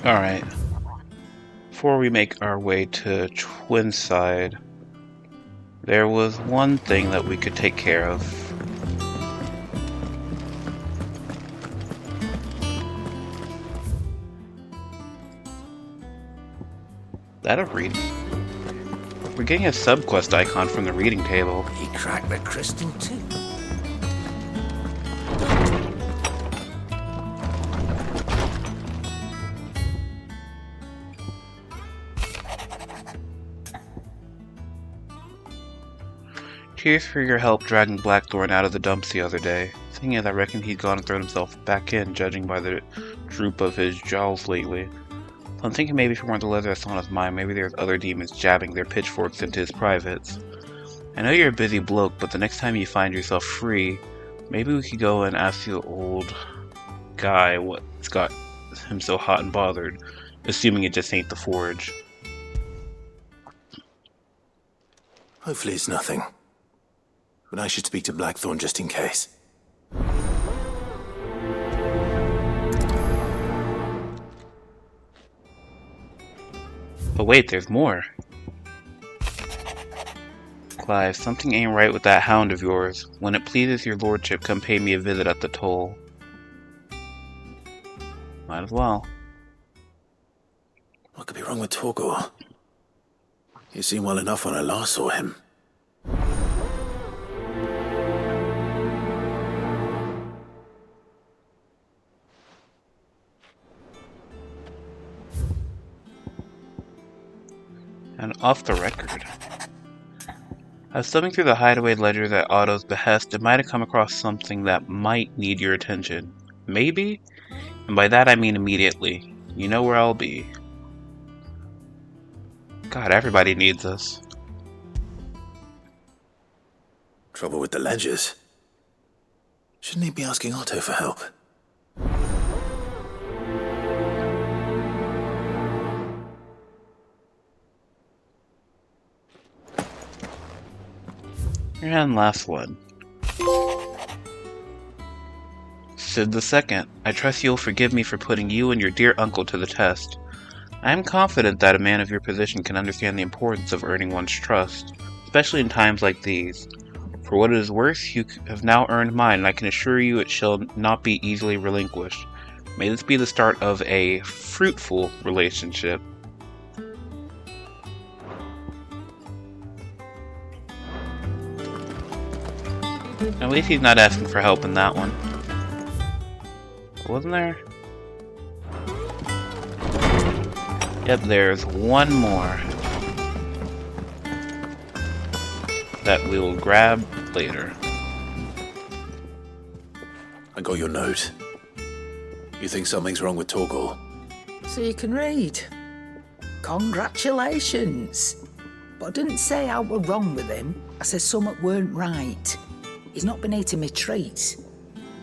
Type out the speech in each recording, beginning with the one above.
Alright. Before we make our way to Twinside, there was one thing that we could take care of. That a reading? We're getting a subquest icon from the reading table. He cracked the crystal too. Cheers for your help dragging Blackthorn out of the dumps the other day. Thing is, I reckon he'd gone and thrown himself back in, judging by the droop of his jowls lately. So I'm thinking maybe if it weren't the leather that's on his mind, maybe there's other demons jabbing their pitchforks into his privates. I know you're a busy bloke, but the next time you find yourself free, maybe we could go and ask the old guy what's got him so hot and bothered, assuming it just ain't the forge. Hopefully it's nothing. But I should speak to Blackthorn just in case. But wait, there's more. Clive, something ain't right with that hound of yours. When it pleases your lordship, come pay me a visit at the toll. Might as well. What could be wrong with Torgor? He seemed well enough when I last saw him. And off the record. I was thumbing through the hideaway ledgers at Otto's behest and might have come across something that might need your attention. Maybe? And by that I mean immediately. You know where I'll be. God, everybody needs us. Trouble with the ledgers. Shouldn't he be asking Otto for help? And last one. Sid II, I trust you'll forgive me for putting you and your dear uncle to the test. I am confident that a man of your position can understand the importance of earning one's trust, especially in times like these. For what it is worth, you have now earned mine, and I can assure you it shall not be easily relinquished. May this be the start of a fruitful relationship. At least he's not asking for help in that one. Wasn't there? Yep, there's one more that we will grab later. I got your note. You think something's wrong with Torgor? So you can read. Congratulations. But I didn't say I were wrong with him. I said something weren't right. He's not been eating me treats.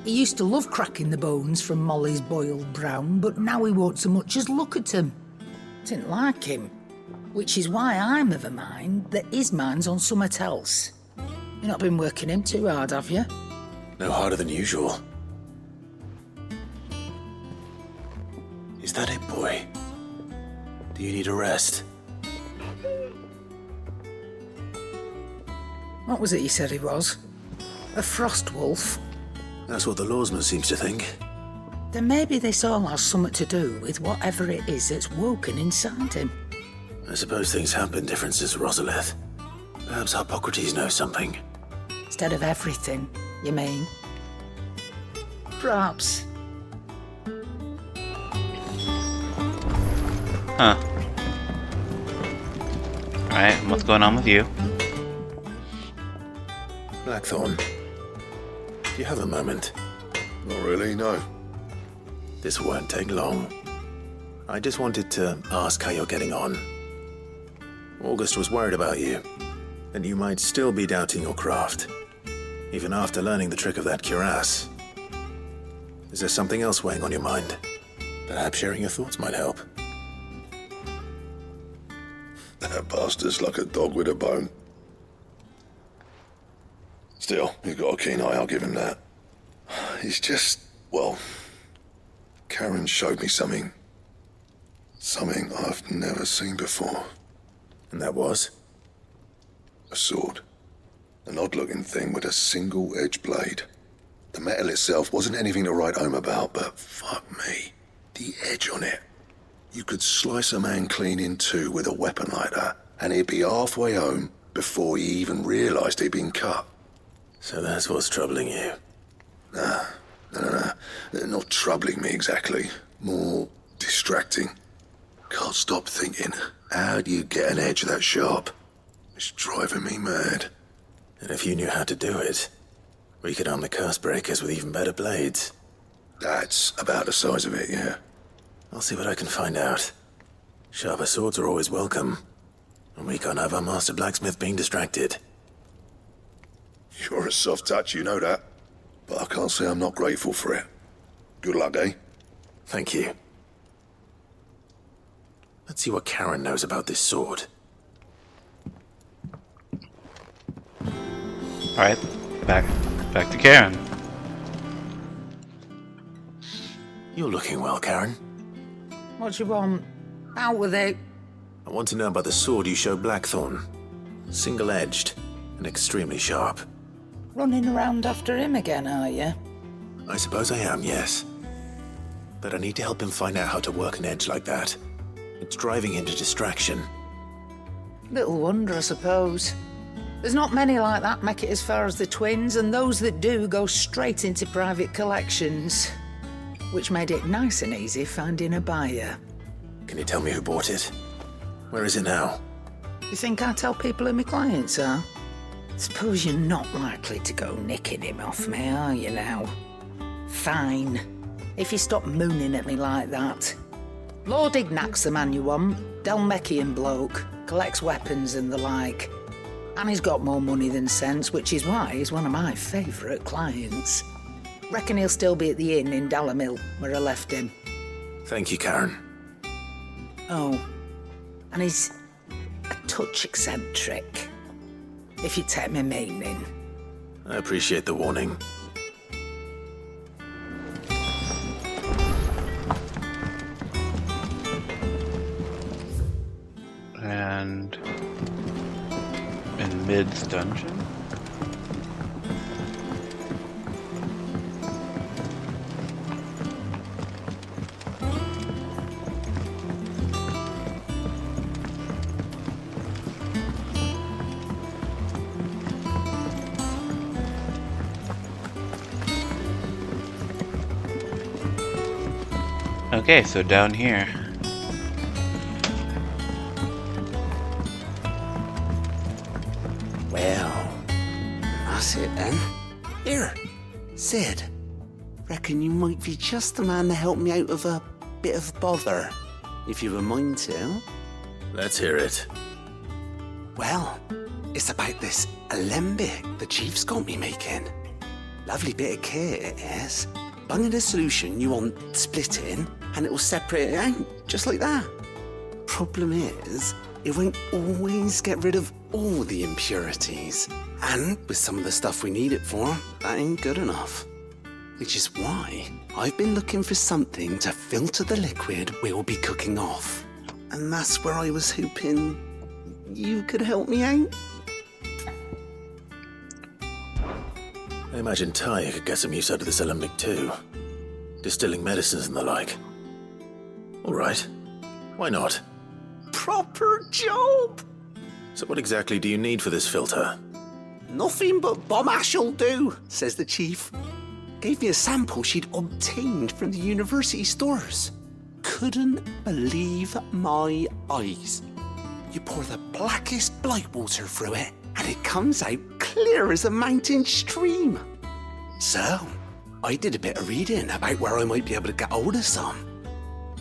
He used to love cracking the bones from Molly's boiled brown, but now he won't so much as look at them. Didn't like him. Which is why I'm of a mind that his mind's on something else. You've not been working him too hard, have you? No harder than usual. Is that it, boy? Do you need a rest? What was it you said he was? A frost wolf? That's what the lawsman seems to think. Then maybe this all has something to do with whatever it is that's woken inside him. I suppose things have been different since Rosalith. Perhaps Hippocrates knows something. Instead of everything, you mean? Perhaps. Huh. Alright, what's going on with you? Blackthorn, do you have a moment? Not really, no. This won't take long. I just wanted to ask how you're getting on. August was worried about you, and you might still be doubting your craft, even after learning the trick of that cuirass. Is there something else weighing on your mind? Perhaps sharing your thoughts might help. That bastard's like a dog with a bone. Still, he's got a keen eye, I'll give him that. He's just, well, Karen showed me something. Something I've never seen before. And that was? A sword. An odd-looking thing with a single-edged blade. The metal itself wasn't anything to write home about, but fuck me. The edge on it. You could slice a man clean in two with a weapon like that, and he'd be halfway home before he even realised he'd been cut. So that's what's troubling you. Nah. Not troubling me exactly. More distracting. Can't stop thinking, how do you get an edge that sharp? It's driving me mad. And if you knew how to do it, we could arm the curse breakers with even better blades. That's about the size of it, yeah. I'll see what I can find out. Sharper swords are always welcome. And we can't have our master blacksmith being distracted. You're a soft touch, you know that. But I can't say I'm not grateful for it. Good luck, eh? Thank you. Let's see what Karen knows about this sword. Alright, back to Karen. You're looking well, Karen. What do you want? Out with it. I want to know about the sword you showed Blackthorn. Single-edged and extremely sharp. Running around after him again, are you? I suppose I am, yes. But I need to help him find out how to work an edge like that. It's driving him to distraction. Little wonder, I suppose. There's not many like that make it as far as the twins, and those that do go straight into private collections. Which made it nice and easy finding a buyer. Can you tell me who bought it? Where is it now? You think I tell people who my clients are? Suppose you're not likely to go nicking him off me, are you now? Fine. If you stop mooning at me like that. Lord Ignac's the man you want. Delmecian bloke. Collects weapons and the like. And he's got more money than sense, which is why he's one of my favourite clients. Reckon he'll still be at the inn in Dalamil, where I left him. Thank you, Karen. Oh, and he's a touch eccentric, if you take my meaning. I appreciate the warning. And in Mid's dungeon? Okay, so down here. Well, that's it then. Here, Sid. Reckon you might be just the man to help me out of a bit of bother, if you've a mind to. Let's hear it. Well, it's about this alembic the chief's got me making. Lovely bit of kit it is. Bung in a solution you want splitting, and it will separate it out, just like that. Problem is, it won't always get rid of all the impurities. And with some of the stuff we need it for, that ain't good enough. Which is why I've been looking for something to filter the liquid we'll be cooking off. And that's where I was hoping you could help me out. I imagine Ty could get some use out of this alembic too. Distilling medicines and the like. Alright. Why not? Proper job! So what exactly do you need for this filter? Nothing but bomb ash'll do, says the chief. Gave me a sample she'd obtained from the university stores. Couldn't believe my eyes. You pour the blackest blight water through it, and it comes out clear as a mountain stream. So, I did a bit of reading about where I might be able to get hold of some.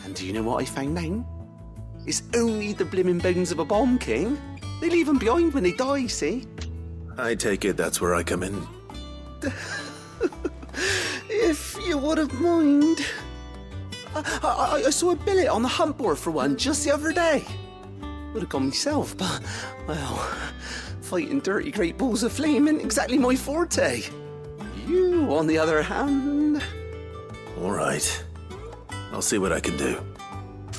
And do you know what I found out? It's only the blimmin' bones of a bomb king. They leave them behind when they die, see? I take it that's where I come in. If you wouldn't mind. I saw a billet on the hunt board for one just the other day. Would have gone myself, but, well, fighting dirty great balls of flame ain't exactly my forte. You, on the other hand... Alright. I'll see what I can do.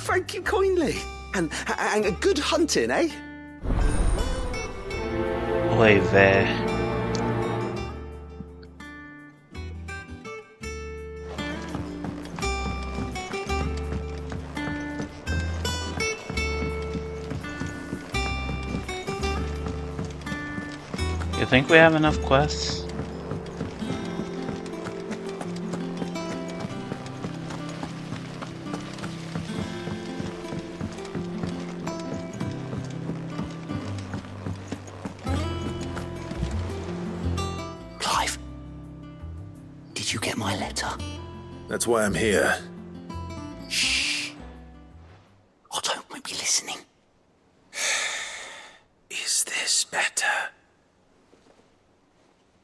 thank you kindly. And good hunting, eh? Oy vey. You think we have enough quests? Clive, did you get my letter? That's why I'm here. Shh. Otto won't be listening. Is this better?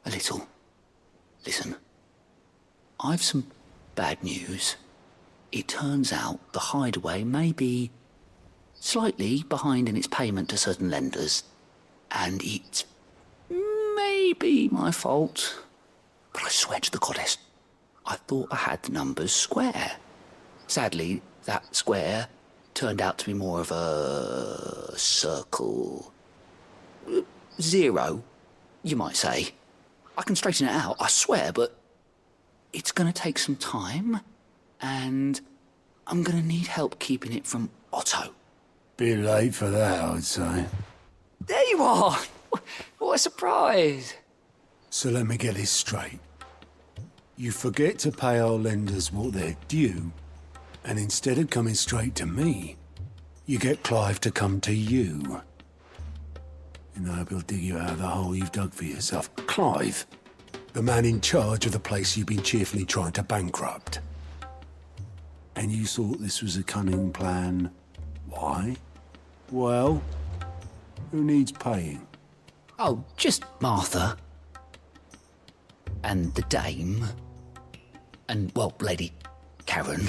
A little. Listen, I've some bad news. It turns out the hideaway may be slightly behind in its payment to certain lenders, and it's maybe my fault. But I swear to the goddess, I thought I had the numbers square. Sadly, that square turned out to be more of a circle. 0, you might say. I can straighten it out, I swear, but it's going to take some time, and I'm going to need help keeping it from Otto. Bit late for that, I'd say. There you are! What a surprise! So let me get this straight. You forget to pay our lenders what they're due, and instead of coming straight to me, you get Clive to come to you. And I hope he'll dig you out of the hole you've dug for yourself. Clive, the man in charge of the place you've been cheerfully trying to bankrupt. And you thought this was a cunning plan. Why? Well, who needs paying? Oh, just Martha. And the dame. And, well, Lady Karen.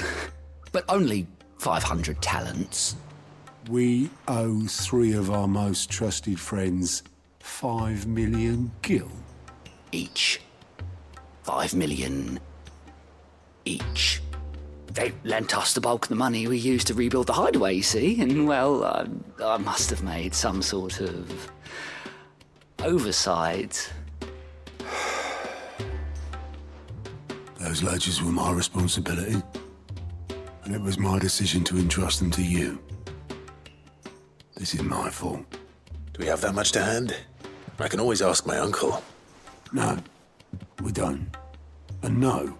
But only 500 talents. We owe 3 of our most trusted friends 5 million gil. Each. 5 million each. They lent us the bulk of the money we used to rebuild the hideaway, you see, and, well, I must have made some sort of oversight. Those ledgers were my responsibility, and it was my decision to entrust them to you. This is my fault. Do we have that much to hand? I can always ask my uncle. No, we don't. And no,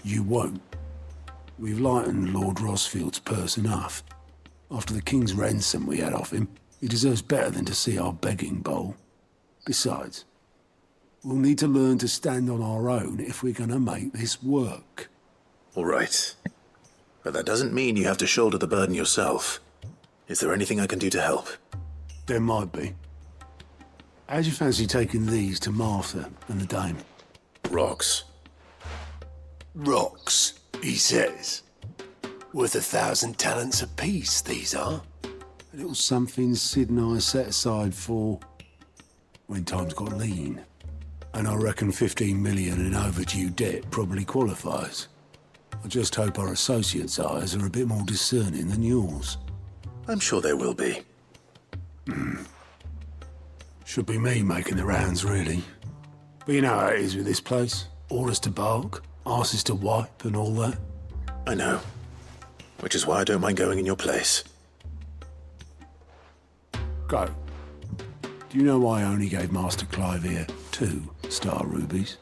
you won't. We've lightened Lord Rosfield's purse enough. After the king's ransom we had off him, he deserves better than to see our begging bowl. Besides, we'll need to learn to stand on our own if we're going to make this work. All right. But that doesn't mean you have to shoulder the burden yourself. Is there anything I can do to help? There might be. How'd you fancy taking these to Martha and the dame? Rocks. Rocks, he says. Worth 1,000 talents apiece, these are. A little something Sid and I set aside for when times got lean. And I reckon 15 million in overdue debt probably qualifies. I just hope our associates' eyes are a bit more discerning than yours. I'm sure there will be. Should be me making the rounds, really. But you know how it is with this place. Orders to bark, arses to wipe, and all that. I know. Which is why I don't mind going in your place. Go. Do you know why I only gave Master Clive here 2 star rubies?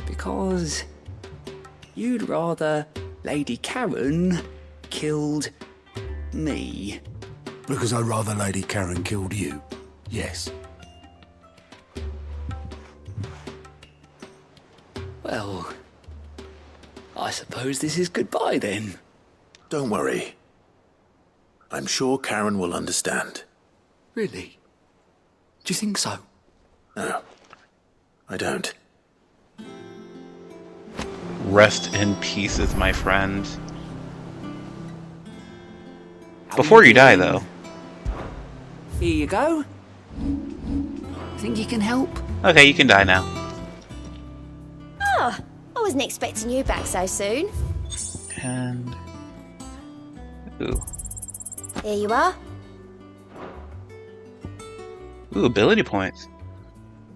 Because you'd rather Lady Karen killed me. Because I'd rather Lady Karen killed you. Yes. Well, I suppose this is goodbye then. Don't worry. I'm sure Karen will understand. Really? Do you think so? No, I don't. Rest in pieces, my friend. Before you die, though. Here you go. Think you can help? Okay, you can die now. Oh, I wasn't expecting you back so soon. And... ooh. Here you are. Ooh, ability points.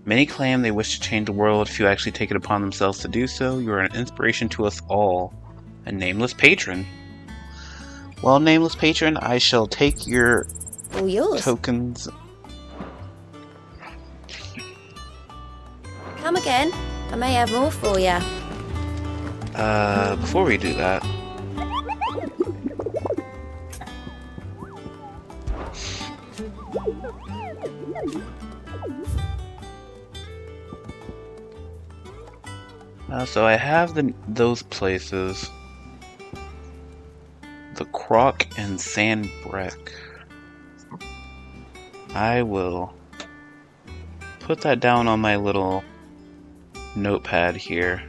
Many claim they wish to change the world. Few actually take it upon themselves to do so. You are an inspiration to us all. A nameless patron. Well, nameless patron, I shall take your All yours. tokens. Come again. I may have more for you. Before we do that, so I have those places. The Croc and Sandbreck. I will put that down on my little notepad here.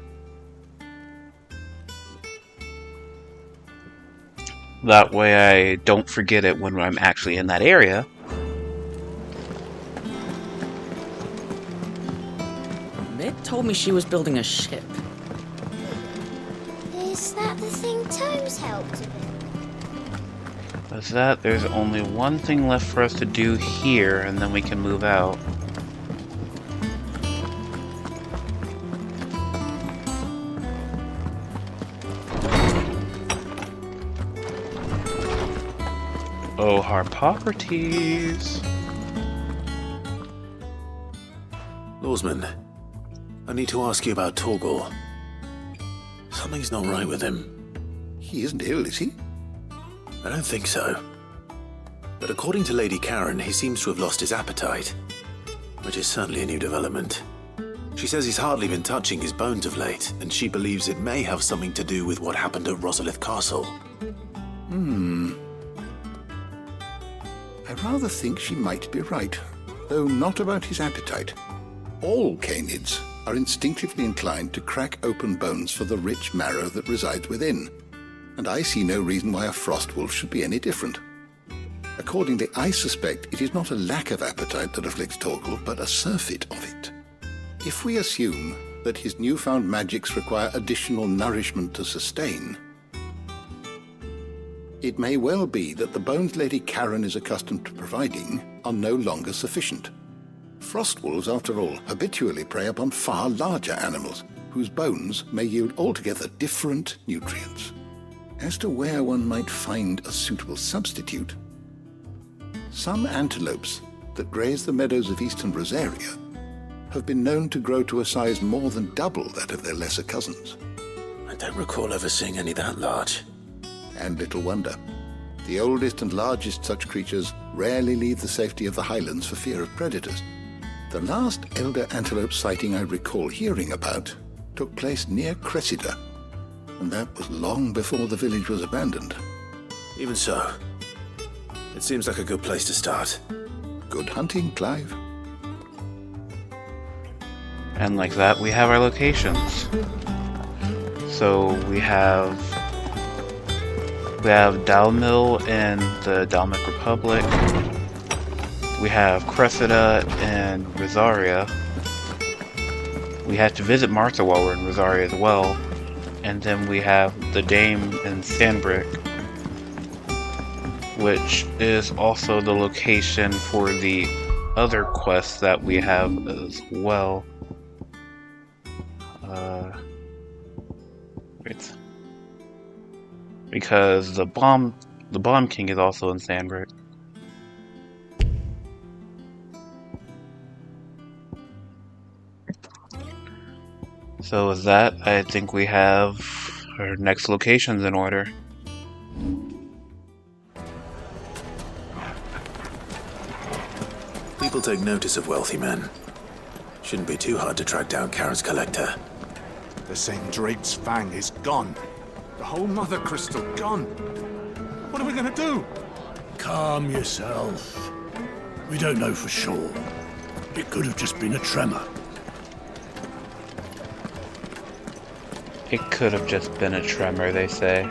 That way I don't forget it when I'm actually in that area. Meg told me she was building a ship. Is that the thing Tomes helped with? That's that. There's only one thing left for us to do here, and then we can move out. Oh, Harpocrates. Lawsman, I need to ask you about Torgor. Something's not right with him. He isn't ill, is he? I don't think so. But according to Lady Karen, he seems to have lost his appetite, which is certainly a new development. She says he's hardly been touching his bones of late, and she believes it may have something to do with what happened at Rosalith Castle. I rather think she might be right, though not about his appetite. All canids are instinctively inclined to crack open bones for the rich marrow that resides within, and I see no reason why a frostwolf should be any different. Accordingly, I suspect it is not a lack of appetite that afflicts Torgal, but a surfeit of it. If we assume that his newfound magics require additional nourishment to sustain, it may well be that the bones Lady Karen is accustomed to providing are no longer sufficient. Frostwolves, after all, habitually prey upon far larger animals, whose bones may yield altogether different nutrients. As to where one might find a suitable substitute, some antelopes that graze the meadows of eastern Rosaria have been known to grow to a size more than double that of their lesser cousins. I don't recall ever seeing any that large. And little wonder. The oldest and largest such creatures rarely leave the safety of the highlands for fear of predators. The last elder antelope sighting I recall hearing about took place near Cressida, and that was long before the village was abandoned. Even so, it seems like a good place to start. Good hunting, Clive. And like that, we have our locations. So we have Dalmil in the Dalmic Republic. We have Cressida and Rosaria. We have to visit Martha while we're in Rosaria as well. And then we have the Dame in Sandbrick, which is also the location for the other quests that we have as well. Wait. Because the Bomb King is also in Sandbrick. So with that, I think we have our next locations in order. People take notice of wealthy men. Shouldn't be too hard to track down Karen's collector. The St. Drake's Fang is gone. The whole Mother Crystal gone. What are we gonna do? Calm yourself. We don't know for sure. It could have just been a tremor. It could have just been a tremor, they say.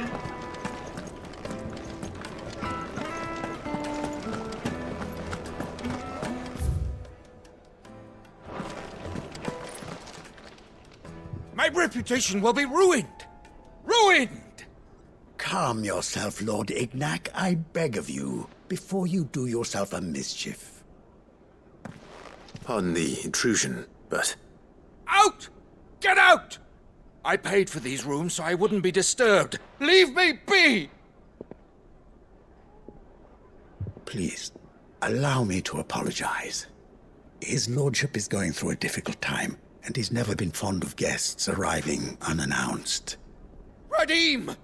My reputation will be ruined! Ruined! Calm yourself, Lord Ignac, I beg of you. before you do yourself a mischief. Pardon the intrusion, but... Out! Get out! I paid for these rooms so I wouldn't be disturbed. Leave me be! Please, allow me to apologize. His lordship is going through a difficult time, and he's never been fond of guests arriving unannounced. Radim!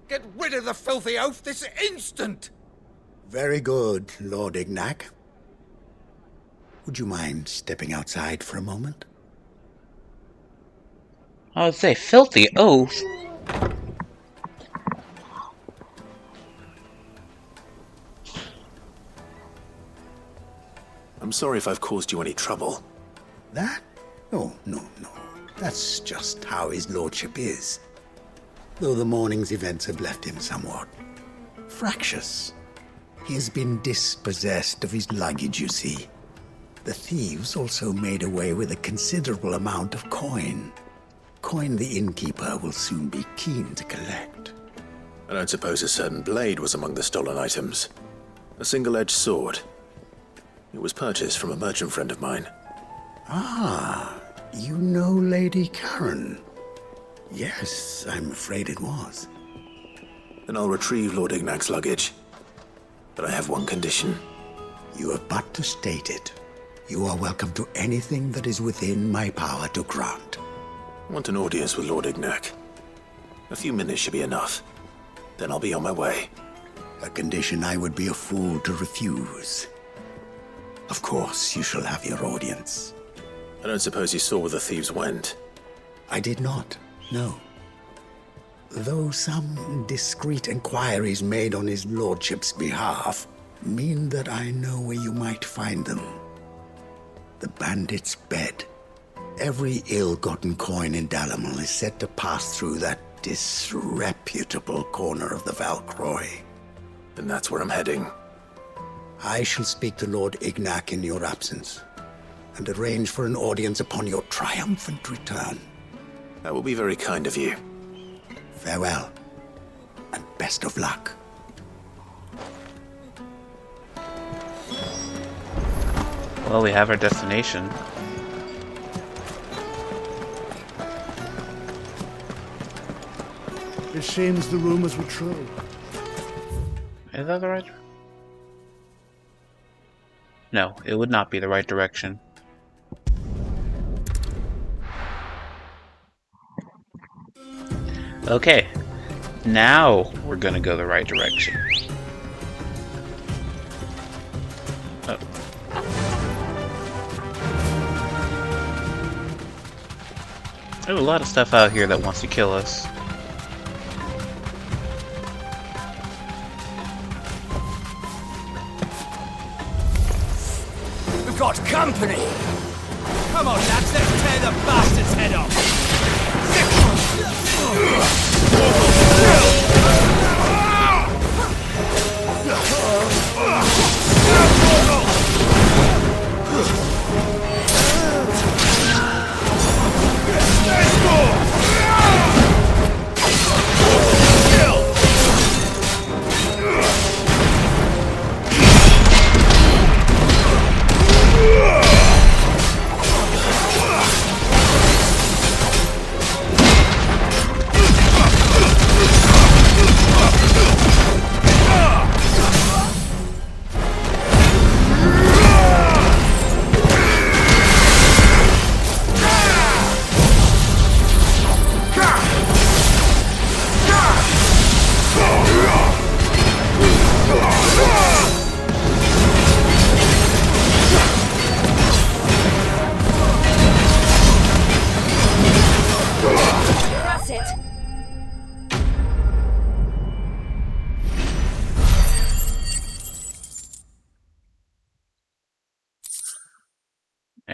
Get rid of the filthy oaf this instant! Very good, Lord Ignac. Would you mind stepping outside for a moment? I would say filthy oath. I'm sorry if I've caused you any trouble. That? Oh, no. That's just how his lordship is. Though the morning's events have left him somewhat fractious. He has been dispossessed of his luggage, you see. The thieves also made away with a considerable amount of coin. Coin the innkeeper will soon be keen to collect. I don't suppose a certain blade was among the stolen items. A single-edged sword. It was purchased from a merchant friend of mine. Ah, you know Lady Karen. Yes, I'm afraid it was. Then I'll retrieve Lord Ignac's luggage. But I have one condition. You have but to state it. You are welcome to anything that is within my power to grant. I want an audience with Lord Ignac. A few minutes should be enough. Then I'll be on my way. A condition I would be a fool to refuse. Of course, you shall have your audience. I don't suppose you saw where the thieves went. I did not, no. Though some discreet inquiries made on his lordship's behalf mean that I know where you might find them. The bandit's bed. Every ill-gotten coin in Dalamel is said to pass through that disreputable corner of the Valcroy. Then that's where I'm heading. I shall speak to Lord Ignac in your absence, and arrange for an audience upon your triumphant return. That will be very kind of you. Farewell, and best of luck. Well, we have our destination. It seems the rumors were true. Is that the right? No, it would not be the right direction. Okay, now we're gonna go the right direction. Oh. There's a lot of stuff out here that wants to kill us. We've got company! Come on, lads, let's tear the bastard's head off!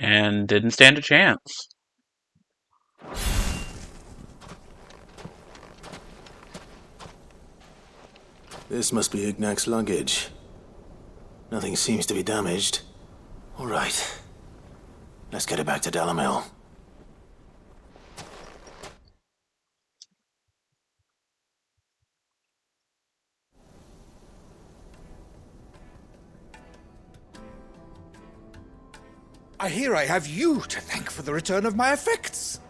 And didn't stand a chance. This must be Ignac's luggage. Nothing seems to be damaged. All right. Let's get it back to Dalamel. I hear I have you to thank for the return of my effects.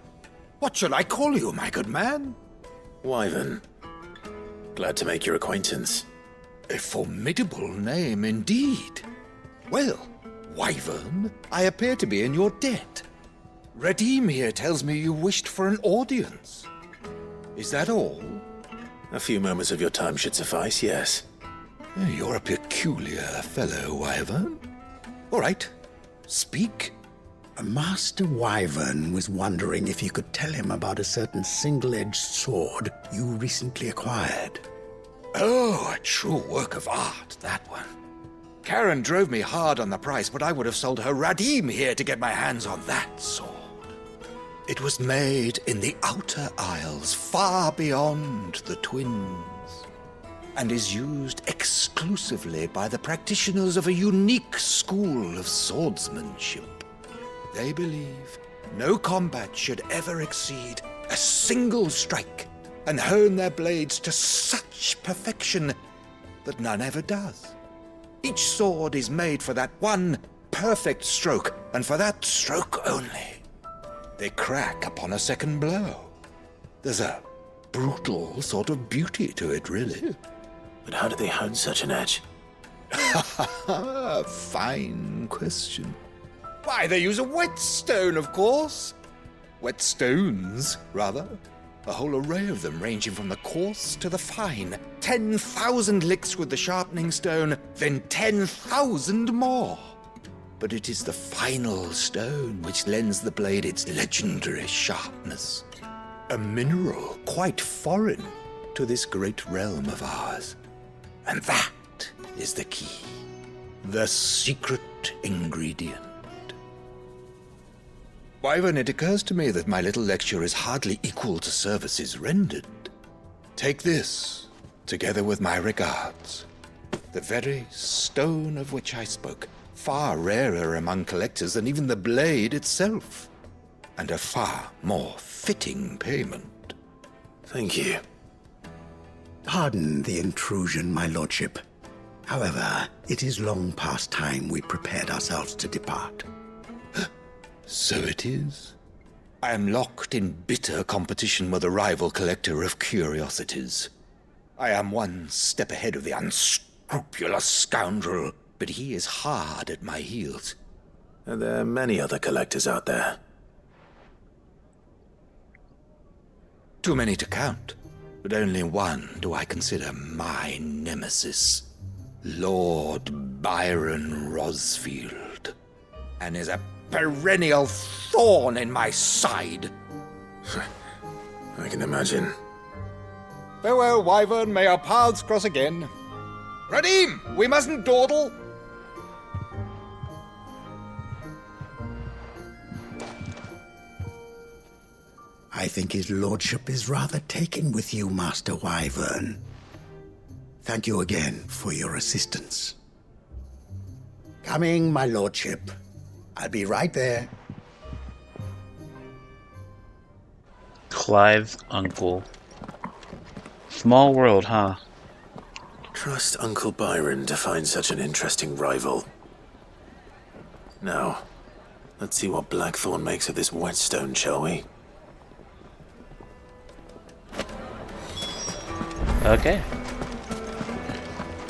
What shall I call you, my good man? Wyvern. Glad to make your acquaintance. A formidable name indeed. Well, Wyvern, I appear to be in your debt. Redeem here tells me you wished for an audience. Is that all? A few moments of your time should suffice, yes. You're a peculiar fellow, Wyvern. All right, speak. Master Wyvern was wondering if you could tell him about a certain single-edged sword you recently acquired. Oh, a true work of art, that one. Karen drove me hard on the price, but I would have sold her Radim here to get my hands on that sword. It was made in the Outer Isles, far beyond the Twins, and is used exclusively by the practitioners of a unique school of swordsmanship. They believe no combat should ever exceed a single strike, and hone their blades to such perfection that none ever does. Each sword is made for that one perfect stroke, and for that stroke only. They crack upon a second blow. There's a brutal sort of beauty to it, really. But how do they hone such an edge? Fine question. Why, they use a whetstone, of course. Whetstones, rather. A whole array of them, ranging from the coarse to the fine. 10,000 licks with the sharpening stone, then 10,000 more. But it is the final stone which lends the blade its legendary sharpness. A mineral quite foreign to this great realm of ours. And that is the key. The secret ingredient. Wyvern, it occurs to me that my little lecture is hardly equal to services rendered. Take this, together with my regards. The very stone of which I spoke, far rarer among collectors than even the blade itself, and a far more fitting payment. Thank you. Pardon the intrusion, my lordship. However, it is long past time we prepared ourselves to depart. So it is. I am locked in bitter competition with a rival collector of curiosities. I am one step ahead of the unscrupulous scoundrel, but he is hard at my heels. Are there many other collectors out there? Too many to count, but only one do I consider my nemesis. Lord Byron Rosfield, and is a perennial thorn in my side. I can imagine. Farewell, Wyvern, may our paths cross again. Radim, we mustn't dawdle. I think his lordship is rather taken with you, Master Wyvern. Thank you again for your assistance. Coming, my lordship. I'll be right there. Clive's uncle. Small world, huh? Trust Uncle Byron to find such an interesting rival. Now, let's see what Blackthorn makes of this whetstone, shall we? Okay.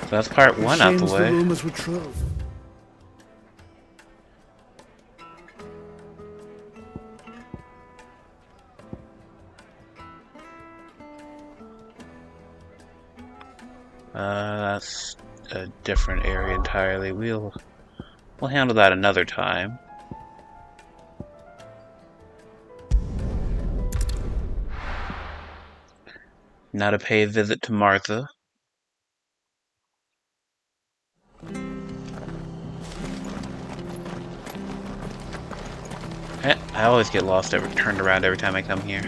So that's part one out the way. The rumors were true. That's a different area entirely. We'll handle that another time. Now to pay a visit to Martha. I always get lost, turned around every time I come here.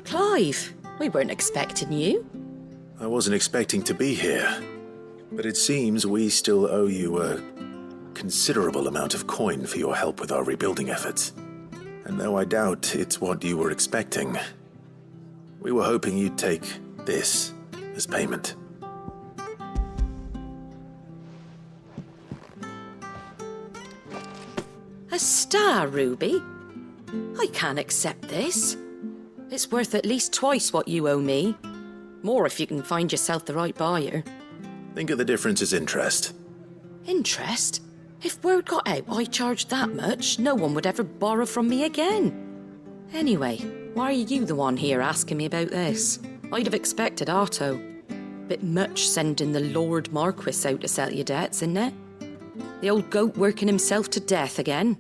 Clive, we weren't expecting you. I wasn't expecting to be here, but it seems we still owe you a considerable amount of coin for your help with our rebuilding efforts. And though I doubt it's what you were expecting, we were hoping you'd take this as payment. A star ruby? I can't accept this. It's worth at least twice what you owe me. More if you can find yourself the right buyer. Think of the difference as interest. Interest? If word got out I charged that much, no one would ever borrow from me again. Anyway, why are you the one here asking me about this? I'd have expected Otto. Bit much sending the Lord Marquis out to settle your debts, isn't it? The old goat working himself to death again.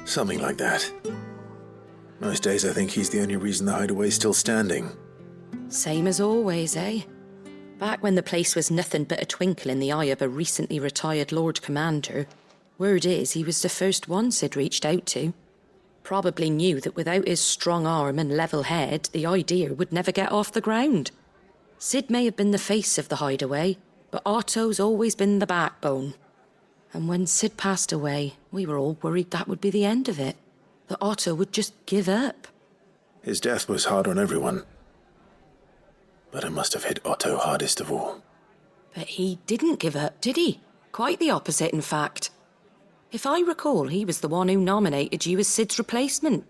Something like that. Most days I think he's the only reason the hideaway's still standing. Same as always, eh? Back when the place was nothing but a twinkle in the eye of a recently retired Lord Commander, word is he was the first one Sid reached out to. Probably knew that without his strong arm and level head, the idea would never get off the ground. Sid may have been the face of the hideaway, but Otto's always been the backbone. And when Sid passed away, we were all worried that would be the end of it. That Otto would just give up. His death was hard on everyone. But it must have hit Otto hardest of all. But he didn't give up, did he? Quite the opposite, in fact. If I recall, he was the one who nominated you as Sid's replacement,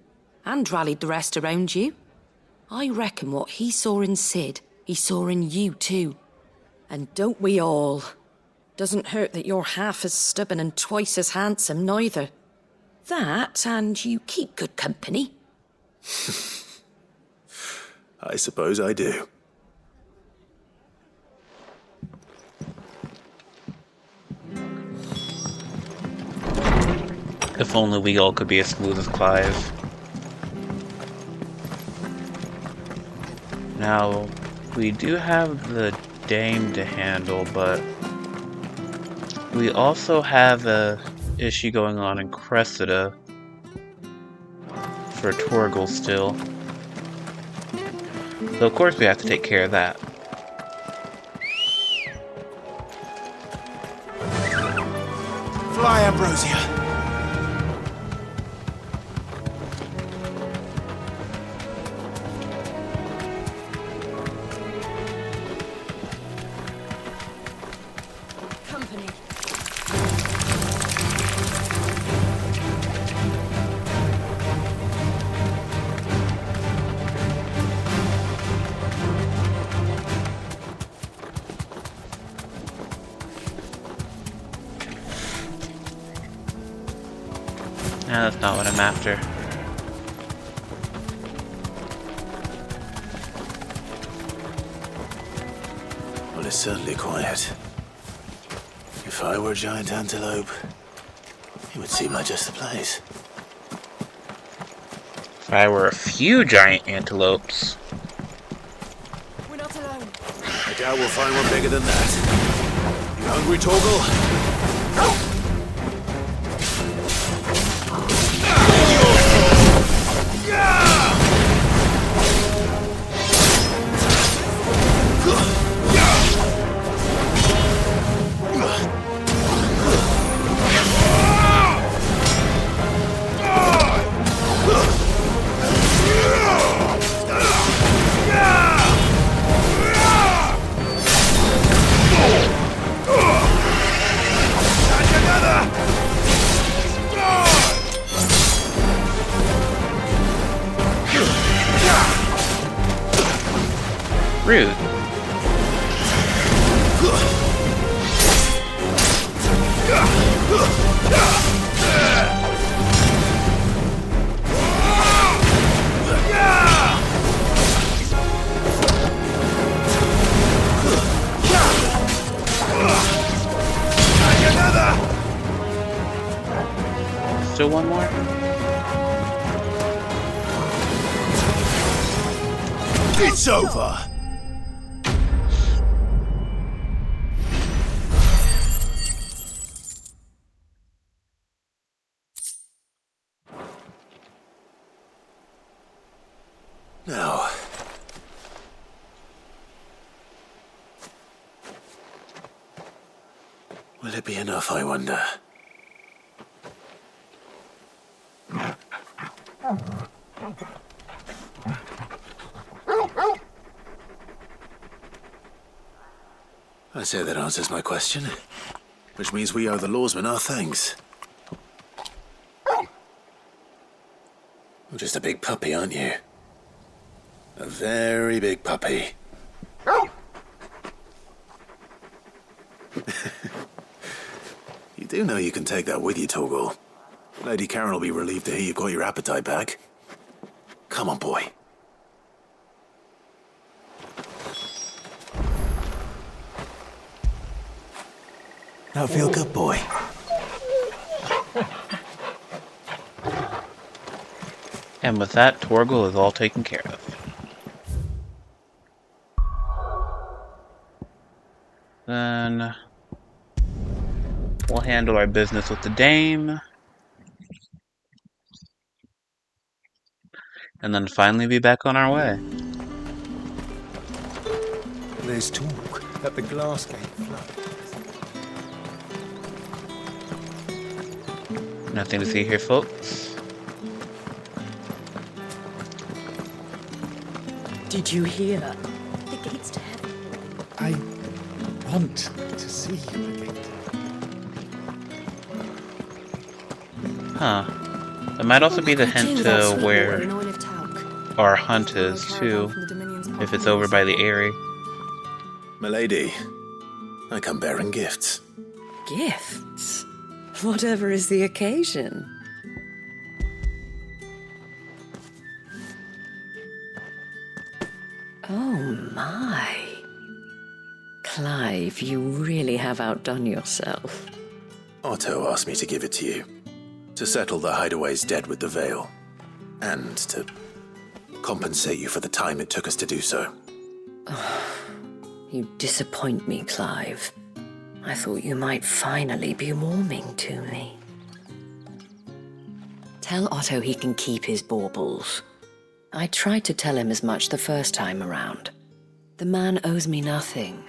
and rallied the rest around you. I reckon what he saw in Sid, he saw in you too. And don't we all? Doesn't hurt that you're half as stubborn and twice as handsome, neither. That, and you keep good company. I suppose I do. If only we all could be as smooth as Clive. Now, we do have the dame to handle, but we also have a issue going on in Cressida for Torgal still. So of course we have to take care of that. Fly, Ambrosia. Nah, that's not what I'm after. Well, it's certainly quiet. If I were a giant antelope, it would seem like just the place. If I were a few giant antelopes. We're not alone. I doubt we'll find one bigger than that. You hungry, Torgal? Rude. Still one more? It's over. Now, will it be enough, I wonder? I say that answers my question. Which means we owe the lawsman our thanks. You're just a big puppy, aren't you? A very big puppy. You do know you can take that with you, Torgal. Lady Karen will be relieved to hear you've got your appetite back. Come on, boy. Now feel good, boy. And with that, Torgal is all taken care of. Then we'll handle our business with the dame. And then finally be back on our way. There's talk that the glass gate flood. Nothing to see here, folks. Did you hear? The gates to heaven. I want to see you again. Huh. It might also be the hint to where our hunt is, too. If it's over by the Eyrie. Milady, I come bearing gifts. Gifts? Whatever is the occasion. Oh my. Clive, you really have outdone yourself. Otto asked me to give it to you. To settle the Hideaway's debt with the Veil. And to compensate you for the time it took us to do so. You disappoint me, Clive. I thought you might finally be warming to me. Tell Otto he can keep his baubles. I tried to tell him as much the first time around. The man owes me nothing,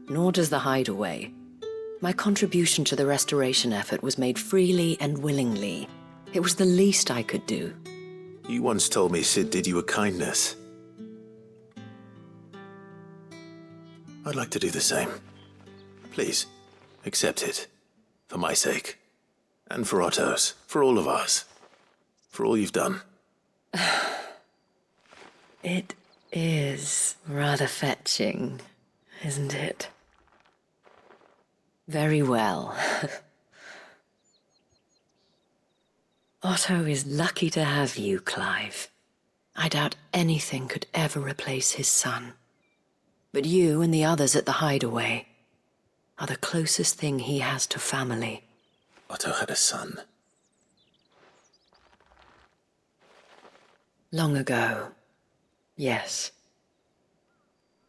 nor does the Hideaway. My contribution to the restoration effort was made freely and willingly. It was the least I could do. You once told me Sid did you a kindness. I'd like to do the same. Please, accept it. For my sake. And for Otto's. For all of us. For all you've done. It is rather fetching, isn't it? Very well. Otto is lucky to have you, Clive. I doubt anything could ever replace his son. But you and the others at the Hideaway are the closest thing he has to family. Otto had a son. Long ago, yes.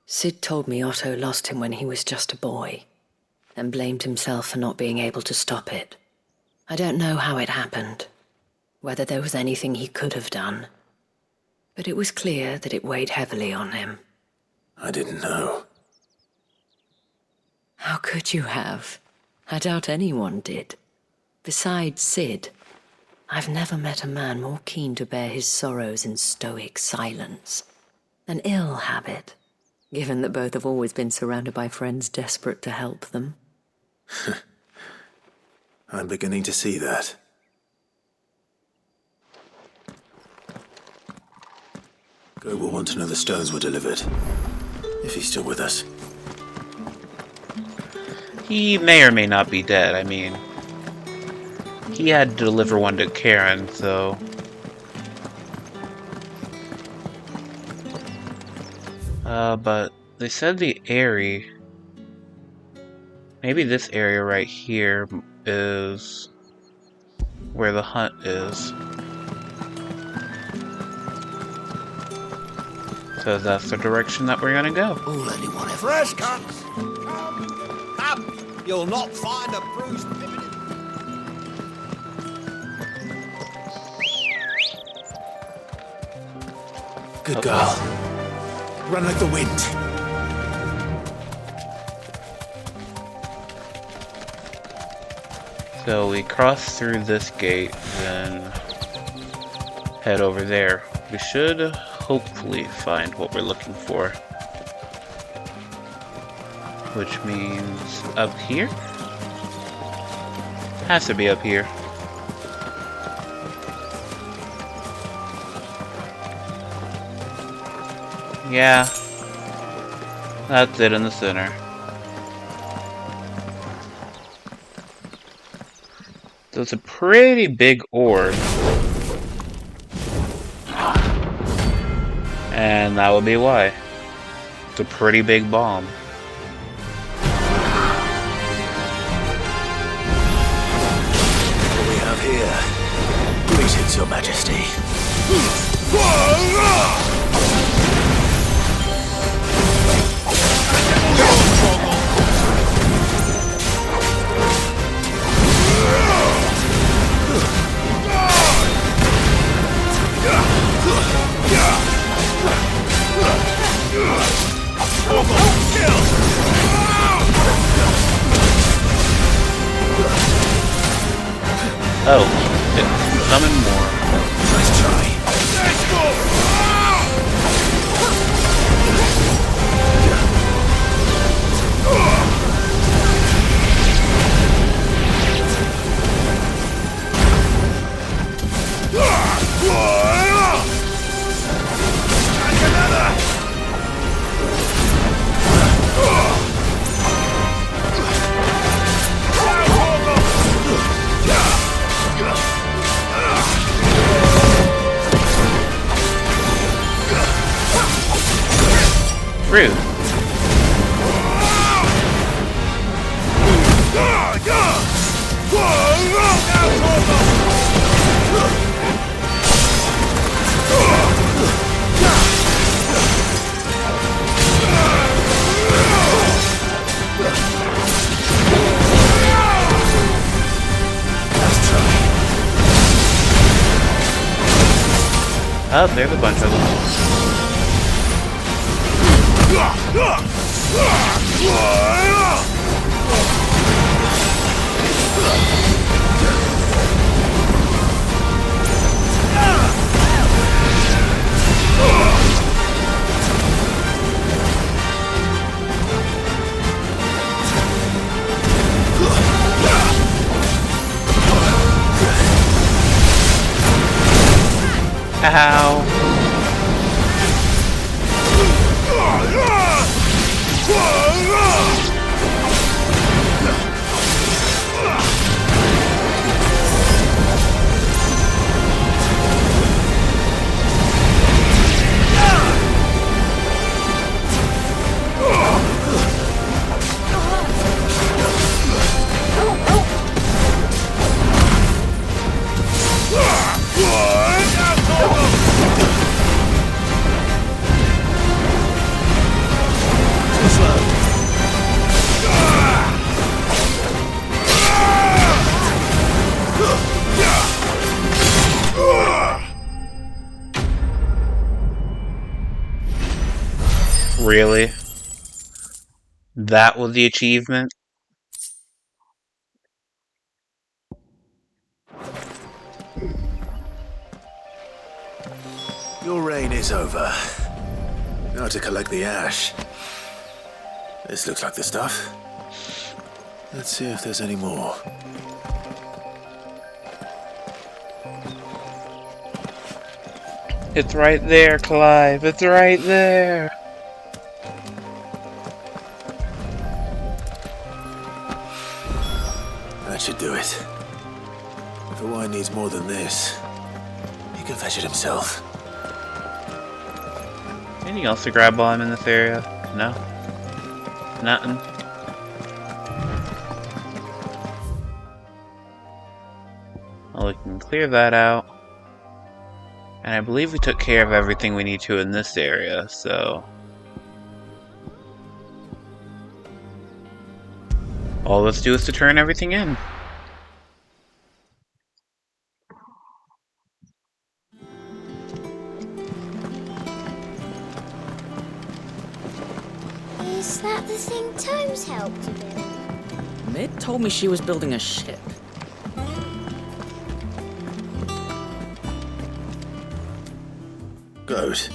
Sid told me Otto lost him when he was just a boy, and blamed himself for not being able to stop it. I don't know how it happened, whether there was anything he could have done, but it was clear that it weighed heavily on him. I didn't know. How could you have? I doubt anyone did. Besides Sid, I've never met a man more keen to bear his sorrows in stoic silence. An ill habit, given that both have always been surrounded by friends desperate to help them. I'm beginning to see that. Goat will want to know the stones were delivered. If he's still with us. He may or may not be dead, I mean. He had to deliver one to Karen, so... but they said the Eyrie... Maybe this area right here is where the hunt is. So that's the direction that we're gonna go. All anyone ever fresh cuts. Come. You'll not find a bruised pippin. Good girl. Run like the wind. So we cross through this gate, then head over there. We should hopefully find what we're looking for. which means up here? Has to be up here. Yeah, that's it in the center. So it's a pretty big orb. And that would be why. It's a pretty big bomb. What we have here? Greetings, Your Majesty. Oh, it's coming more. Nice try. Rude. Oh, there's a bunch of them. Ow. Really? That was the achievement? Your reign is over. Now to collect the ash. This looks like the stuff. Let's see if there's any more. It's right there, Clive. It's right there. That should do it. If the wine needs more than this, he can fetch it himself. Anything else to grab while I'm in this area? No? Nothing? Well, we can clear that out. And I believe we took care of everything we need to in this area, so... all let's do is to turn everything in. Is that the thing Tomes helped to build? Mid told me she was building a ship. Goat.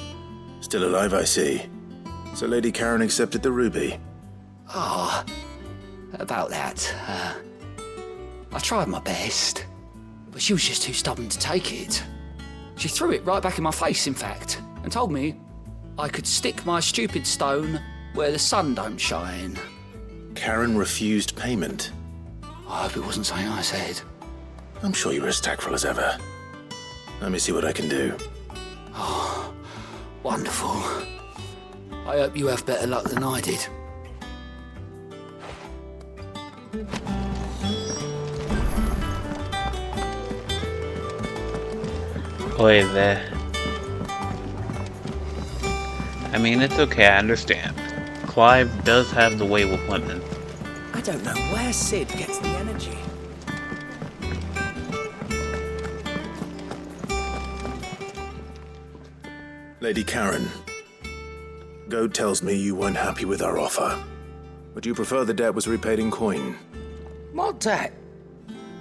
Still alive, I see. So Lady Karen accepted the ruby. Ah, about that. I tried my best, but she was just too stubborn to take it. She threw it right back in my face, in fact, and told me I could stick my stupid stone where the sun don't shine. Karen refused payment. I hope it wasn't something I said. I'm sure you were as tactful as ever. Let me see what I can do. Oh, wonderful. I hope you have better luck than I did. Boy, there. I mean, it's okay, I understand. Clive does have the way with women. I don't know where Sid gets the energy. Lady Karen, Goad tells me you weren't happy with our offer. Would you prefer the debt was repaid in coin? What debt?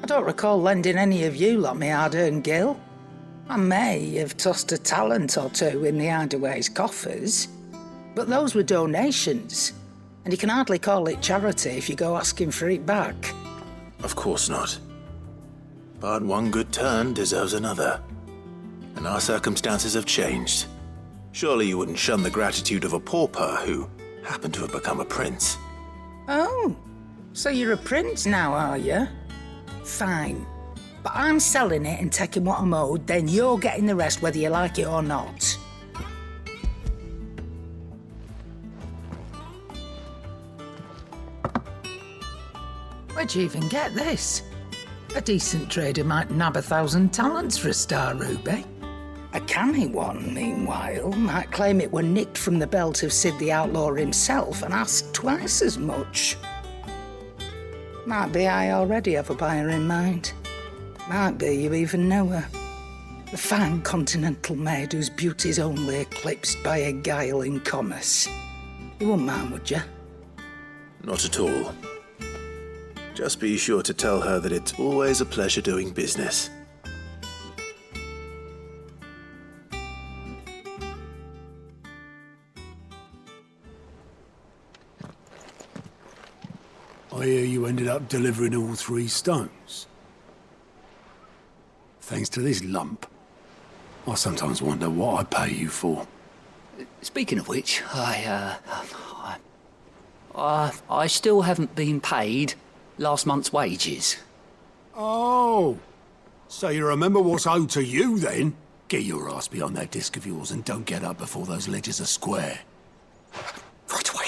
I don't recall lending any of you lot me hard-earned gil. I may have tossed a talent or two in the Hideaway's coffers, but those were donations, and you can hardly call it charity if you go asking for it back. Of course not. But one good turn deserves another. And our circumstances have changed. Surely you wouldn't shun the gratitude of a pauper who happened to have become a prince. Oh, so you're a prince now, are you? Fine. But I'm selling it and taking what I'm owed, then you're getting the rest whether you like it or not. Where'd you even get this? A decent trader might nab 1,000 talents for a star ruby. A canny one, meanwhile, might claim it were nicked from the belt of Sid the Outlaw himself and ask twice as much. Might be I already have a buyer in mind. Might be you even know her. The fine continental maid whose beauty's only eclipsed by a guile in commerce. You wouldn't mind, would you? Not at all. Just be sure to tell her that it's always a pleasure doing business. I hear you ended up delivering all 3 stones. Thanks to this lump. I sometimes wonder what I pay you for. Speaking of which, I still haven't been paid last month's wages. Oh, so you remember what's owed to you then? Get your ass behind that disc of yours and don't get up before those ledgers are square. Right away.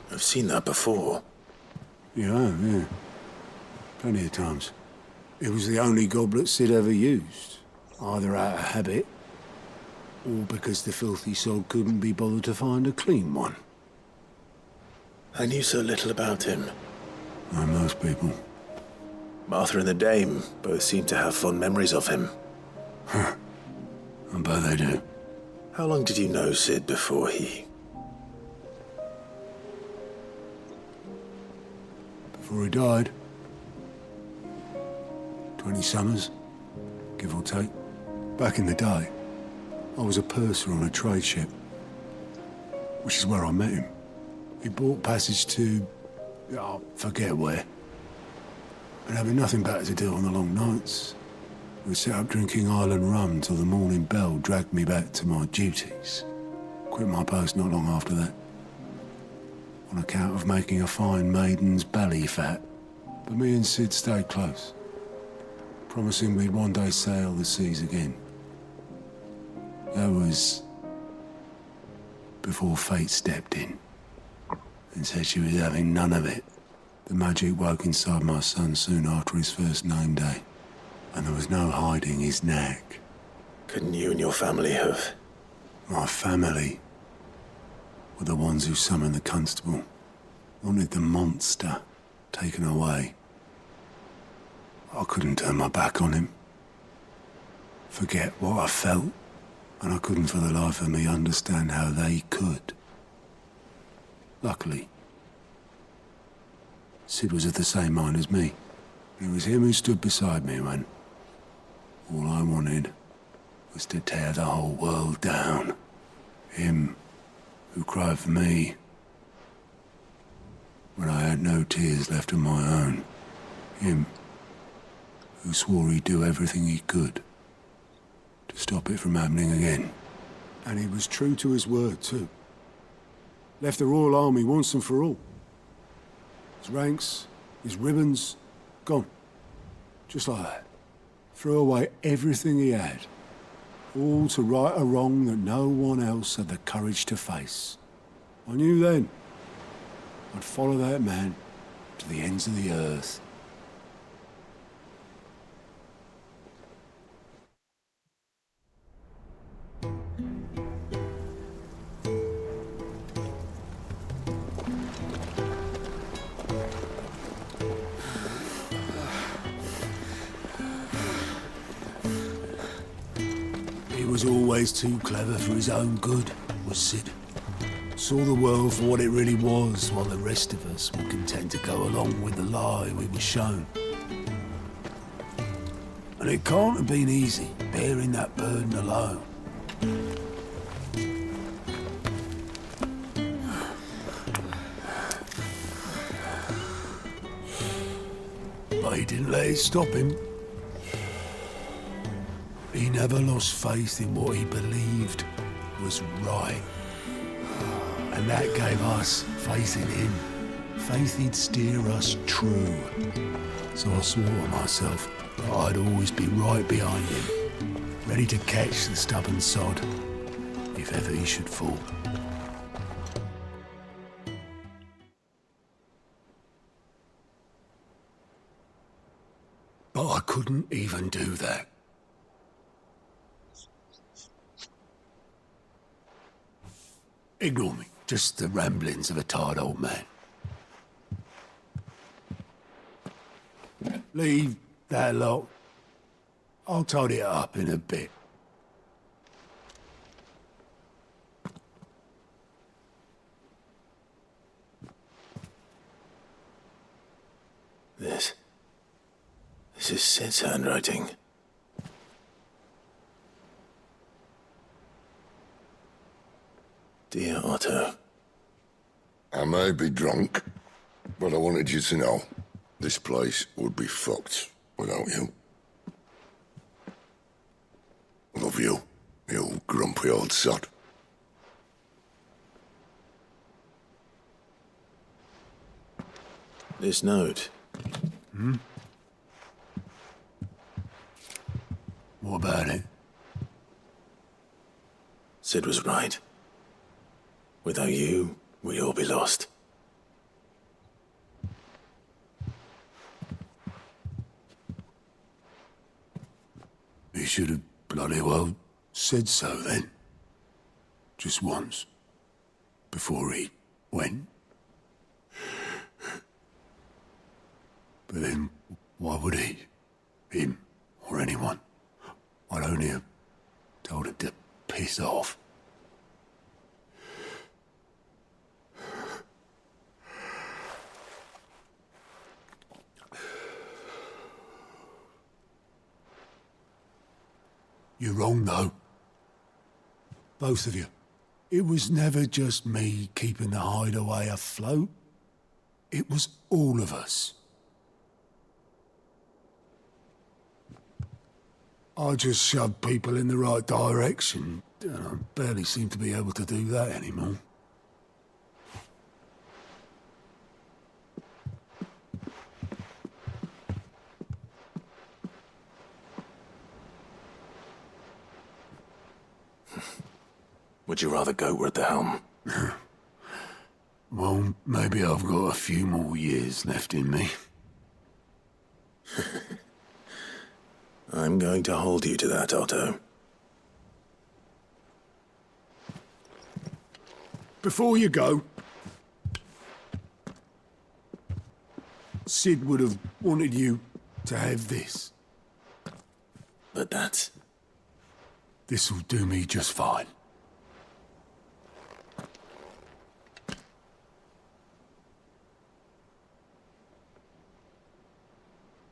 I've seen that before. Yeah. Plenty of times. It was the only goblet Sid ever used. Either out of habit, or because the filthy sod couldn't be bothered to find a clean one. I knew so little about him. Like most people. Martha and the Dame both seem to have fond memories of him. I bet they do. How long did you know Sid before he... Before he died. 20 summers, give or take. Back in the day, I was a purser on a trade ship, which is where I met him. He bought passage to... I forget where. But having nothing better to do on the long nights, we set up drinking island rum till the morning bell dragged me back to my duties. Quit my post not long after that, on account of making a fine maiden's belly fat. But me and Sid stayed close, promising we'd one day sail the seas again. That was before fate stepped in and said she was having none of it. The magic woke inside my son soon after his first name day, and there was no hiding his knack. Couldn't you and your family have... My family were the ones who summoned the constable, wanted the monster taken away. I couldn't turn my back on him, forget what I felt, and I couldn't for the life of me understand how they could. Luckily, Sid was of the same mind as me. It was him who stood beside me when all I wanted was to tear the whole world down. Him who cried for me when I had no tears left of my own. Him who swore he'd do everything he could to stop it from happening again. And he was true to his word, too. Left the Royal Army once and for all. His ranks, his ribbons, gone. Just like that. Threw away everything he had. All to right a wrong that no one else had the courage to face. I knew then I'd follow that man to the ends of the earth. He was always too clever for his own good, was Sid. Saw the world for what it really was, while the rest of us were content to go along with the lie we were shown. And it can't have been easy, bearing that burden alone. But he didn't let it stop him. He never lost faith in what he believed was right. And that gave us faith in him. Faith he'd steer us true. So I swore to myself that I'd always be right behind him, ready to catch the stubborn sod, if ever he should fall. But I couldn't even do that. Ignore me. Just the ramblings of a tired old man. Leave that lot. I'll tidy it up in a bit. This is Sid's handwriting. Dear Otto. I may be drunk, but I wanted you to know this place would be fucked without you. Love you, you grumpy old sod. This note. What about it? Sid was right. Without you, we'd all be lost. He should have bloody well said so then. Just once. Before he went. But then, why would he? Him, or anyone? I'd only have told him to piss off. You're wrong, though. Both of you. It was never just me keeping the hideaway afloat. It was all of us. I just shoved people in the right direction, and I barely seem to be able to do that anymore. Would you rather goat were at the helm? Well, maybe I've got a few more years left in me. I'm going to hold you to that, Otto. Before you go, Sid would have wanted you to have this. But that's... This'll do me just fine.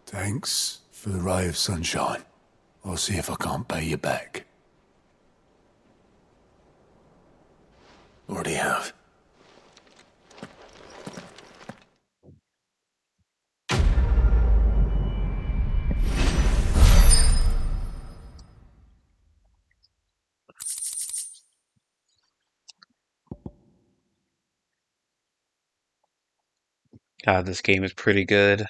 Thanks for the ray of sunshine. I'll see if I can't pay you back. Already have. God, this game is pretty good.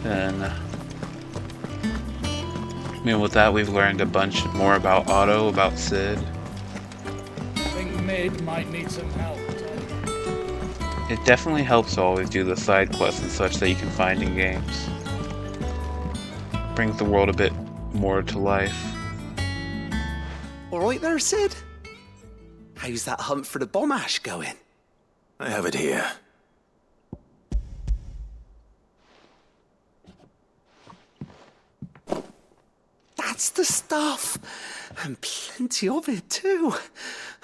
And I mean, with that, we've learned a bunch more about Otto, about Sid. I think Mid might need some help. It definitely helps to always do the side quests and such that you can find in games. Brings the world a bit more to life. Alright there, Sid? How's that hunt for the bomb ash going? I have it here. That's the stuff! And plenty of it, too.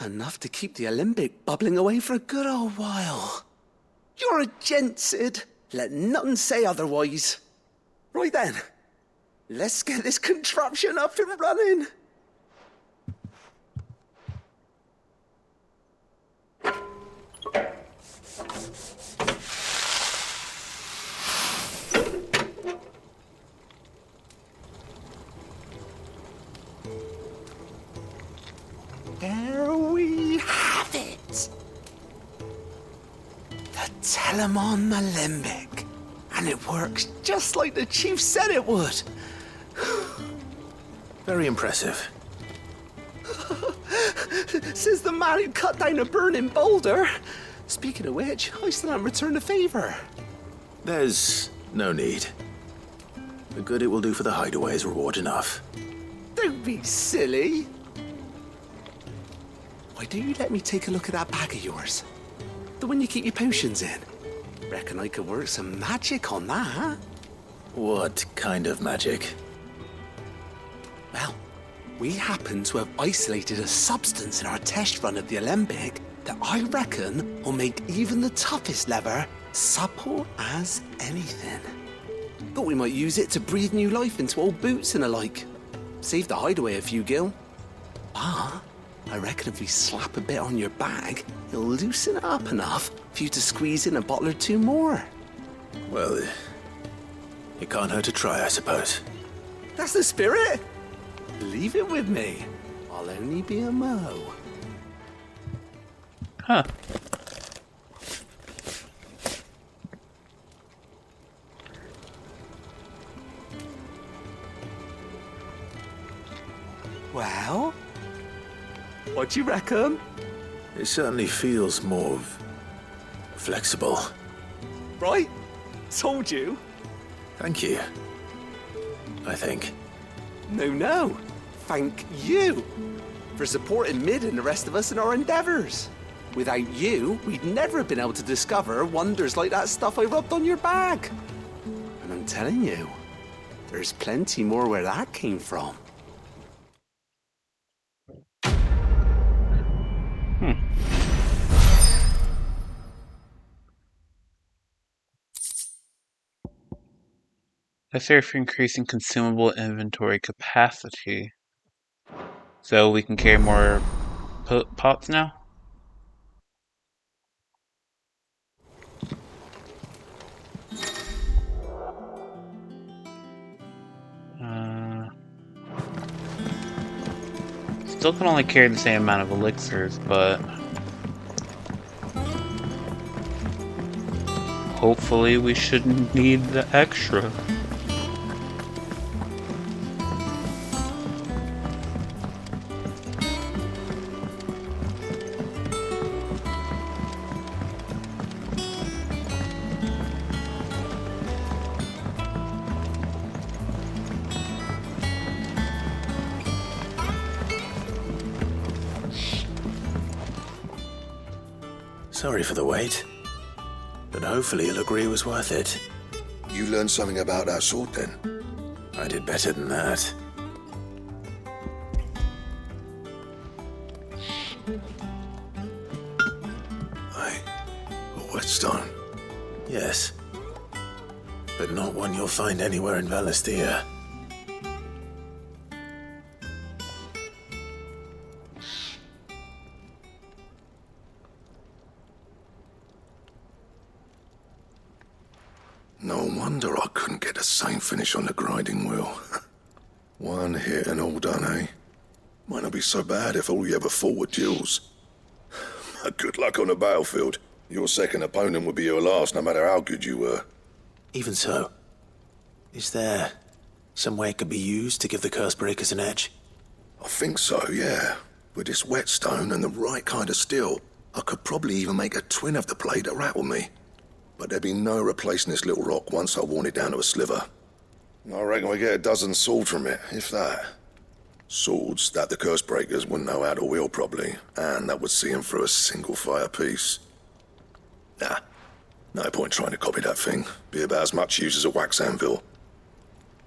Enough to keep the Alembic bubbling away for a good old while. You're a gent, Sid. Let nothing say otherwise. Right then, let's get this contraption up and running. There we have it. The Telemon Alembic. And it works just like the chief said it would. Very impressive. Says the man who cut down a burning boulder. Speaking of which, I still haven't returned the favour. There's no need. The good it will do for the hideaway is reward enough. Don't be silly. Why don't you let me take a look at that bag of yours? The one you keep your potions in. Reckon I could work some magic on that. What kind of magic? Well, we happen to have isolated a substance in our test run of the Alembic that I reckon will make even the toughest lever supple as anything. Thought we might use it to breathe new life into old boots and the like. Save the hideaway a few gil. But I reckon if we slap a bit on your bag, it'll loosen it up enough for you to squeeze in a bottle or two more. Well, it can't hurt to try, I suppose. That's the spirit. Leave it with me. I'll only be a mo. Huh. Well, what do you reckon? It certainly feels more flexible. Right? Told you. Thank you. I think. No. Thank you for supporting Mid and the rest of us in our endeavours. Without you, we'd never have been able to discover wonders like that stuff I rubbed on your bag. And I'm telling you, there's plenty more where that came from. Necessary for increasing consumable inventory capacity. So we can carry more pots now? Still can only carry the same amount of elixirs, but hopefully we shouldn't need the extra. Sorry for the wait, but hopefully you'll agree it was worth it. You learned something about that sword then? I did better than that. Aye. A whetstone? Yes. But not one you'll find anywhere in Valisthea. No wonder I couldn't get the same finish on the grinding wheel. One hit and all done, eh? Might not be so bad if all you ever fought were duels. Good luck on the battlefield. Your second opponent would be your last, no matter how good you were. Even so, is there some way it could be used to give the curse breakers an edge? I think so, yeah. With this whetstone and the right kind of steel, I could probably even make a twin of the blade that rattled me. But there'd be no replacing this little rock once I worn it down to a sliver. I reckon we get a dozen swords from it, if that. Swords that the curse breakers wouldn't know how to wield properly, and that would see them through a single fire piece. Nah, no point trying to copy that thing. Be about as much use as a wax anvil.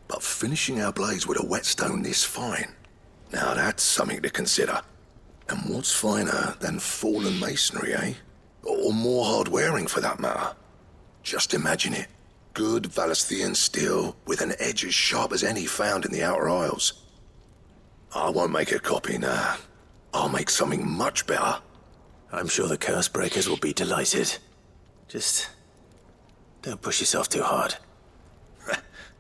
But finishing our blades with a whetstone this fine, now that's something to consider. And what's finer than fallen masonry, eh? Or more hard-wearing for that matter. Just imagine it. Good Valisthean steel with an edge as sharp as any found in the Outer Isles. I won't make a copy, nah. I'll make something much better. I'm sure the curse breakers will be delighted. Just don't push yourself too hard.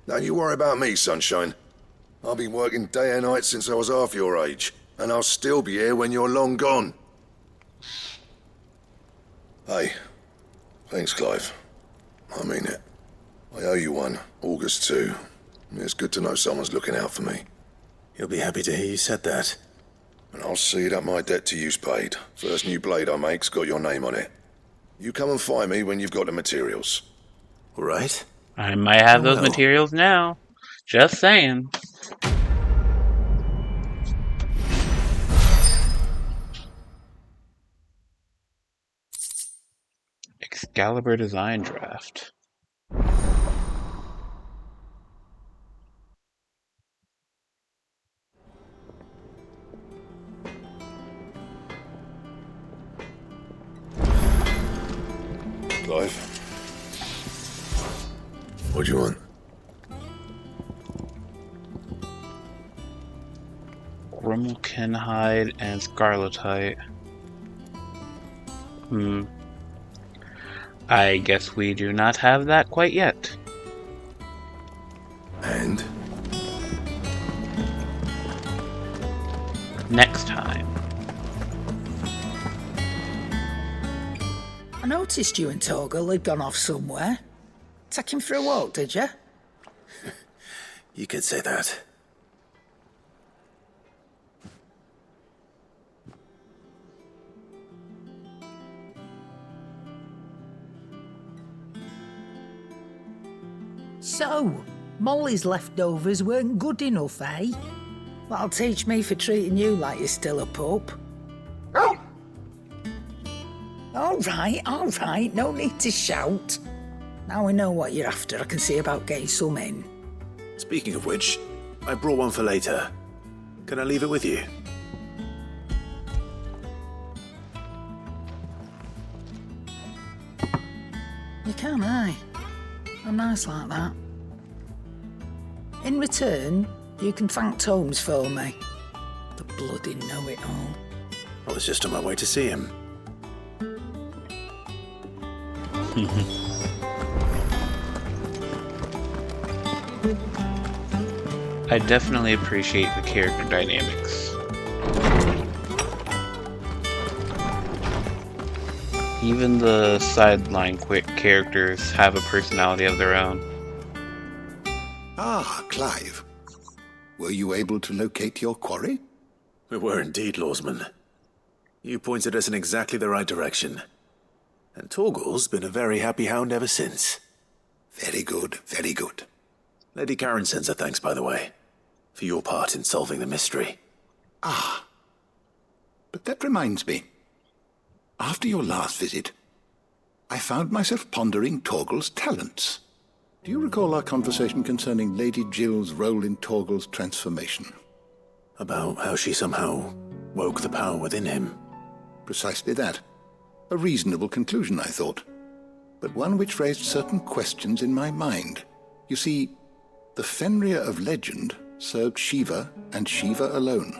Don't you worry about me, sunshine. I've been working day and night since I was half your age, and I'll still be here when you're long gone. Hey, thanks, Clive. I mean it. I owe you one, August too. It's good to know someone's looking out for me. You'll be happy to hear you said that. And I'll see that my debt to you's paid. First new blade I make's got your name on it. You come and find me when you've got the materials. All right. I might have those materials now. Just saying. Excalibur design draft. Clive? What do you want? Grimmelkenhide and Scarletite. I guess we do not have that quite yet. And? Next time. I noticed you and Torgal had gone off somewhere. Take him for a walk, did you? You could say that. So, Molly's leftovers weren't good enough, eh? That'll teach me for treating you like you're still a pup. All right, no need to shout. Now we know what you're after, I can see about getting some in. Speaking of which, I brought one for later. Can I leave it with you? You can, aye. I'm nice like that. In return, you can thank Tomes for me. The bloody know-it-all. I was just on my way to see him. I definitely appreciate the character dynamics. Even the sideline quick characters have a personality of their own. Ah, Clive. Were you able to locate your quarry? We were indeed, Lawsman. You pointed us in exactly the right direction. And Torgal's been a very happy hound ever since. Very good, very good. Lady Karen sends her thanks, by the way, for your part in solving the mystery. Ah. But that reminds me. After your last visit, I found myself pondering Torgal's talents. Do you recall our conversation concerning Lady Jill's role in Torgal's transformation? About how she somehow woke the power within him. Precisely that. A reasonable conclusion, I thought, but one which raised certain questions in my mind. You see, the Fenrir of legend served Shiva and Shiva alone,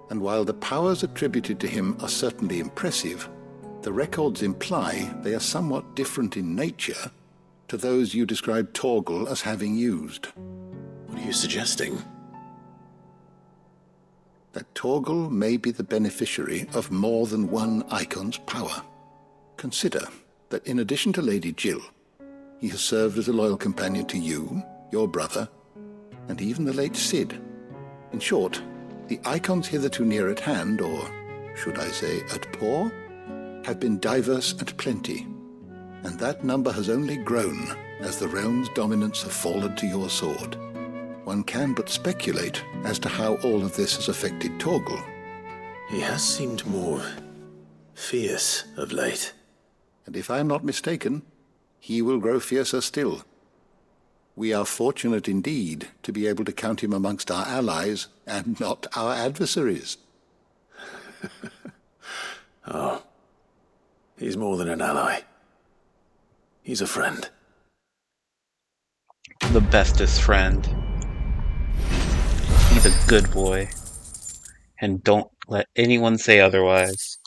and while the powers attributed to him are certainly impressive, the records imply they are somewhat different in nature to those you described Torgal as having used. What are you suggesting? That Torgal may be the beneficiary of more than one icon's power. Consider that in addition to Lady Jill, he has served as a loyal companion to you, your brother, and even the late Cid. In short, the icons hitherto near at hand, or should I say at paw, have been diverse and plenty, and that number has only grown as the realm's dominance have fallen to your sword. One can but speculate as to how all of this has affected Torgal. He has seemed more fierce of late. And if I am not mistaken, he will grow fiercer still. We are fortunate indeed to be able to count him amongst our allies and not our adversaries. Oh, he's more than an ally. He's a friend. The bestest friend. He's a good boy. And don't let anyone say otherwise.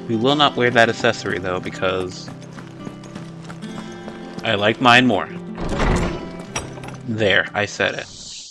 We will not wear that accessory though, because I like mine more. There, I said it.